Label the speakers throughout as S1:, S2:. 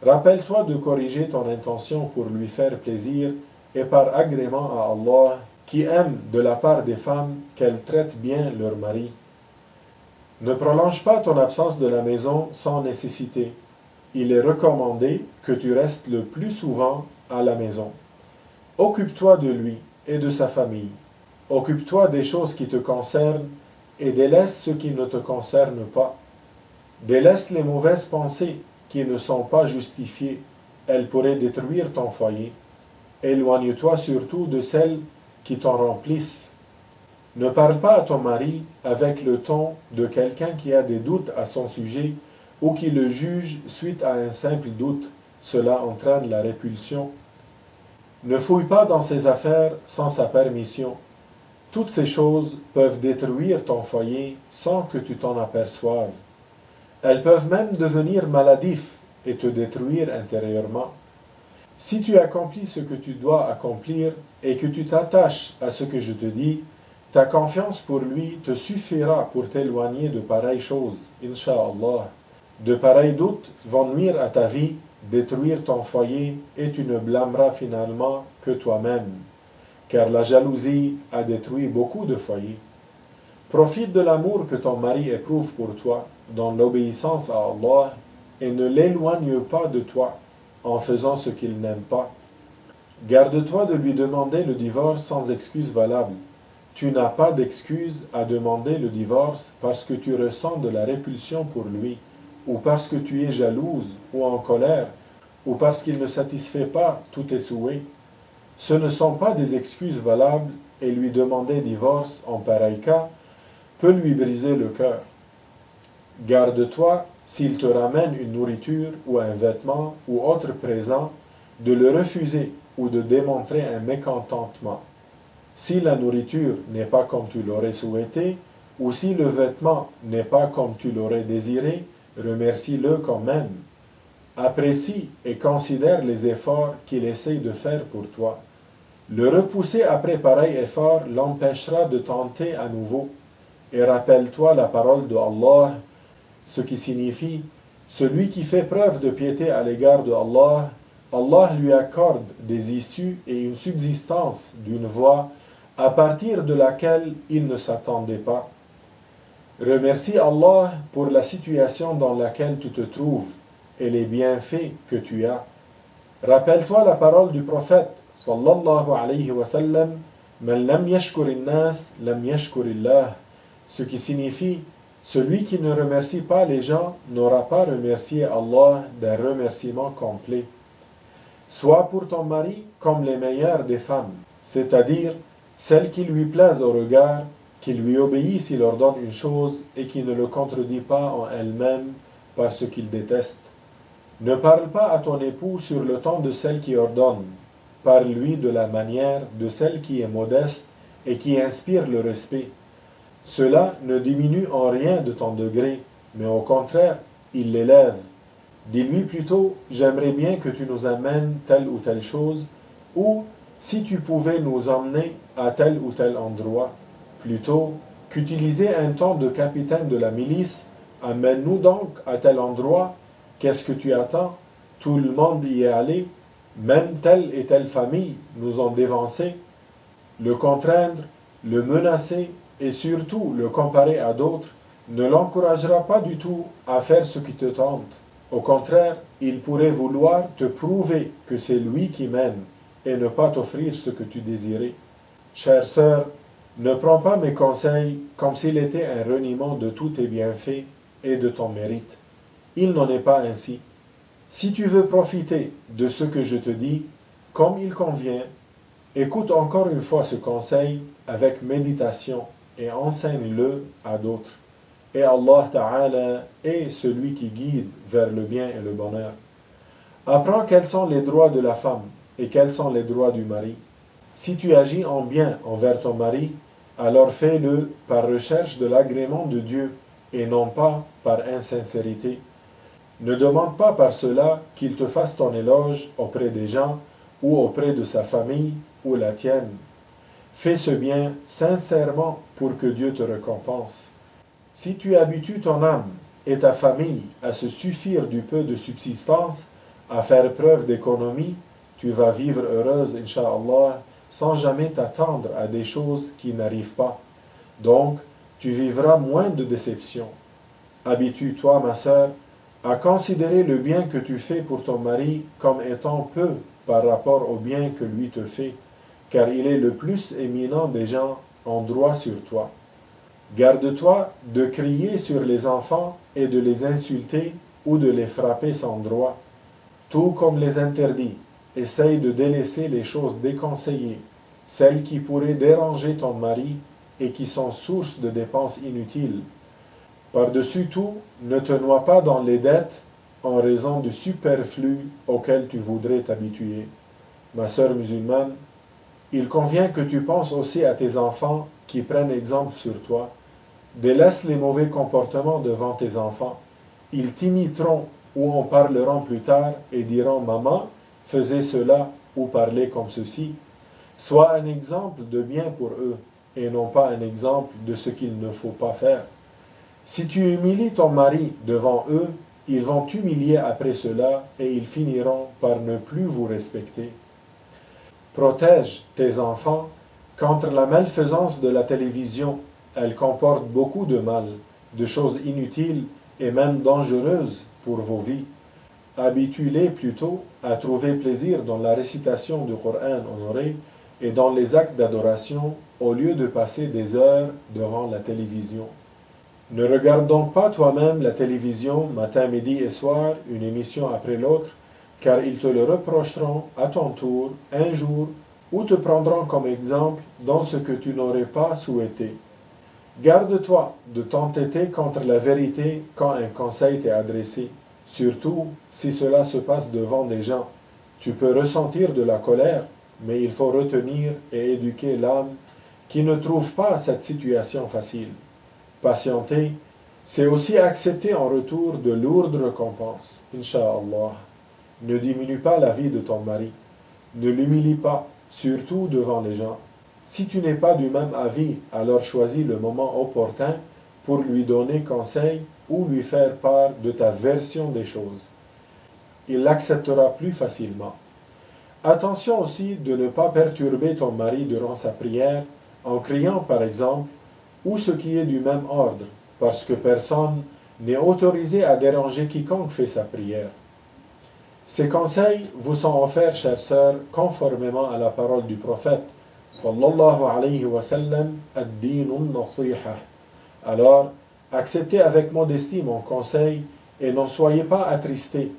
S1: Rappelle-toi de corriger ton intention pour lui faire plaisir et par agrément à Allah, qui aime de la part des femmes qu'elles traitent bien leur mari. Ne prolonge pas ton absence de la maison sans nécessité. Il est recommandé que tu restes le plus souvent à la maison. Occupe-toi de lui et de sa famille. Occupe-toi des choses qui te concernent et délaisse ce qui ne te concerne pas. Délaisse les mauvaises pensées qui ne sont pas justifiées. Elles pourraient détruire ton foyer. Éloigne-toi surtout de celles qui t'en remplissent. Ne parle pas à ton mari avec le ton de quelqu'un qui a des doutes à son sujet ou qui le juge suite à un simple doute. Cela entraîne la répulsion. Ne fouille pas dans ses affaires sans sa permission. Toutes ces choses peuvent détruire ton foyer sans que tu t'en aperçoives. Elles peuvent même devenir maladifs et te détruire intérieurement. Si tu accomplis ce que tu dois accomplir et que tu t'attaches à ce que je te dis, ta confiance pour lui te suffira pour t'éloigner de pareilles choses, Inch'Allah. De pareils doutes vont nuire à ta vie, détruire ton foyer et tu ne blâmeras finalement que toi-même, car la jalousie a détruit beaucoup de foyers. Profite de l'amour que ton mari éprouve pour toi dans l'obéissance à Allah et ne l'éloigne pas de toi en faisant ce qu'il n'aime pas. Garde-toi de lui demander le divorce sans excuse valable. Tu n'as pas d'excuse à demander le divorce parce que tu ressens de la répulsion pour lui, ou parce que tu es jalouse ou en colère, ou parce qu'il ne satisfait pas tous tes souhaits. Ce ne sont pas des excuses valables et lui demander divorce en pareil cas peut lui briser le cœur. Garde-toi, s'il te ramène une nourriture ou un vêtement ou autre présent, de le refuser ou de démontrer un mécontentement. Si la nourriture n'est pas comme tu l'aurais souhaité, ou si le vêtement n'est pas comme tu l'aurais désiré, remercie-le quand même. Apprécie et considère les efforts qu'il essaye de faire pour toi. Le repousser après pareil effort l'empêchera de tenter à nouveau. Et rappelle-toi la parole de Allah, ce qui signifie « Celui qui fait preuve de piété à l'égard de Allah, Allah lui accorde des issues et une subsistance d'une voie à partir de laquelle il ne s'attendait pas. » Remercie Allah pour la situation dans laquelle tu te trouves et les bienfaits que tu as. Rappelle-toi la parole du prophète sallallahu alayhi wa sallam « Man lam yashkurin nas, lam yashkurillah » ce qui signifie « Celui qui ne remercie pas les gens n'aura pas remercié Allah d'un remerciement complet. » Sois pour ton mari comme les meilleures des femmes, c'est-à-dire celles qui lui plaisent au regard, qui lui obéissent s'il ordonne une chose et qui ne le contredit pas en elle-même par ce qu'il déteste. Ne parle pas à ton époux sur le ton de celle qui ordonne. Parle-lui de la manière de celle qui est modeste et qui inspire le respect. Cela ne diminue en rien de ton degré, mais au contraire, il l'élève. Dis-lui plutôt « J'aimerais bien que tu nous amènes telle ou telle chose » ou « Si tu pouvais nous emmener à tel ou tel endroit » plutôt qu'utiliser un ton de capitaine de la milice « Amène-nous donc à tel endroit, qu'est-ce que tu attends? Tout le monde y est allé, même telle et telle famille nous ont dévancés. » Le contraindre, le menacer et surtout le comparer à d'autres ne l'encouragera pas du tout à faire ce qui te tente. Au contraire, il pourrait vouloir te prouver que c'est lui qui mène et ne pas t'offrir ce que tu désirais. Chère sœur, ne prends pas mes conseils comme s'il était un reniement de tous tes bienfaits et de ton mérite. Il n'en est pas ainsi. Si tu veux profiter de ce que je te dis, comme il convient, écoute encore une fois ce conseil avec méditation et enseigne-le à d'autres. Et Allah Ta'ala est celui qui guide vers le bien et le bonheur. Apprends quels sont les droits de la femme et quels sont les droits du mari. Si tu agis en bien envers ton mari, alors fais-le par recherche de l'agrément de Dieu et non pas par insincérité. Ne demande pas par cela qu'il te fasse ton éloge auprès des gens ou auprès de sa famille ou la tienne. Fais ce bien sincèrement pour que Dieu te récompense. Si tu habitues ton âme et ta famille à se suffire du peu de subsistance, à faire preuve d'économie, tu vas vivre heureuse, Inch'Allah, sans jamais t'attendre à des choses qui n'arrivent pas. Donc, tu vivras moins de déceptions. Habitue-toi, ma sœur, à considérer le bien que tu fais pour ton mari comme étant peu par rapport au bien que lui te fait, car il est le plus éminent des gens en droit sur toi. Garde-toi de crier sur les enfants et de les insulter ou de les frapper sans droit. Tout comme les interdits, essaye de délaisser les choses déconseillées, celles qui pourraient déranger ton mari et qui sont source de dépenses inutiles. Par-dessus tout, ne te noie pas dans les dettes en raison du superflu auquel tu voudrais t'habituer. Ma sœur musulmane, il convient que tu penses aussi à tes enfants qui prennent exemple sur toi. Délaisse les mauvais comportements devant tes enfants. Ils t'imiteront ou en parleront plus tard et diront « Maman faisait cela ou parlait comme ceci ». Sois un exemple de bien pour eux et non pas un exemple de ce qu'il ne faut pas faire. Si tu humilies ton mari devant eux, ils vont t'humilier après cela et ils finiront par ne plus vous respecter. Protège tes enfants contre la malfaisance de la télévision. Elle comporte beaucoup de mal, de choses inutiles et même dangereuses pour vos vies. Habitue-les plutôt à trouver plaisir dans la récitation du Coran honoré et dans les actes d'adoration au lieu de passer des heures devant la télévision. Ne regarde donc pas toi-même la télévision matin, midi et soir, une émission après l'autre, car ils te le reprocheront à ton tour un jour ou te prendront comme exemple dans ce que tu n'aurais pas souhaité. Garde-toi de t'entêter contre la vérité quand un conseil t'est adressé, surtout si cela se passe devant des gens. Tu peux ressentir de la colère, mais il faut retenir et éduquer l'âme qui ne trouve pas cette situation facile. Patienter, c'est aussi accepter en retour de lourdes récompenses, Inch'Allah. Ne diminue pas la vie de ton mari. Ne l'humilie pas, surtout devant les gens. Si tu n'es pas du même avis, alors choisis le moment opportun pour lui donner conseil ou lui faire part de ta version des choses. Il l'acceptera plus facilement. Attention aussi de ne pas perturber ton mari durant sa prière en criant par exemple, ou ce qui est du même ordre, parce que personne n'est autorisé à déranger quiconque fait sa prière. Ces conseils vous sont offerts, chères sœurs, conformément à la parole du prophète, sallallahu alayhi wa sallam, ad-dinu nasiha. Alors, acceptez avec modestie mon conseil et n'en soyez pas attristés.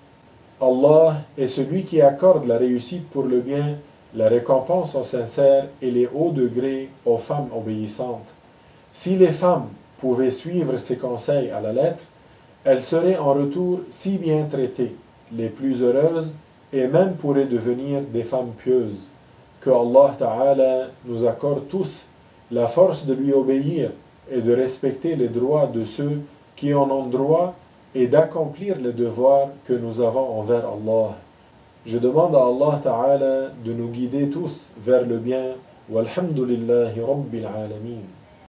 S1: Allah est celui qui accorde la réussite pour le bien, la récompense aux sincères et les hauts degrés aux femmes obéissantes. Si les femmes pouvaient suivre ces conseils à la lettre, elles seraient en retour si bien traitées, les plus heureuses, et même pourraient devenir des femmes pieuses. Que Allah Ta'ala nous accorde tous la force de lui obéir et de respecter les droits de ceux qui en ont droit et d'accomplir les devoirs que nous avons envers Allah. Je demande à Allah Ta'ala de nous guider tous vers le bien. Walhamdulillahi Rabbil Alameen.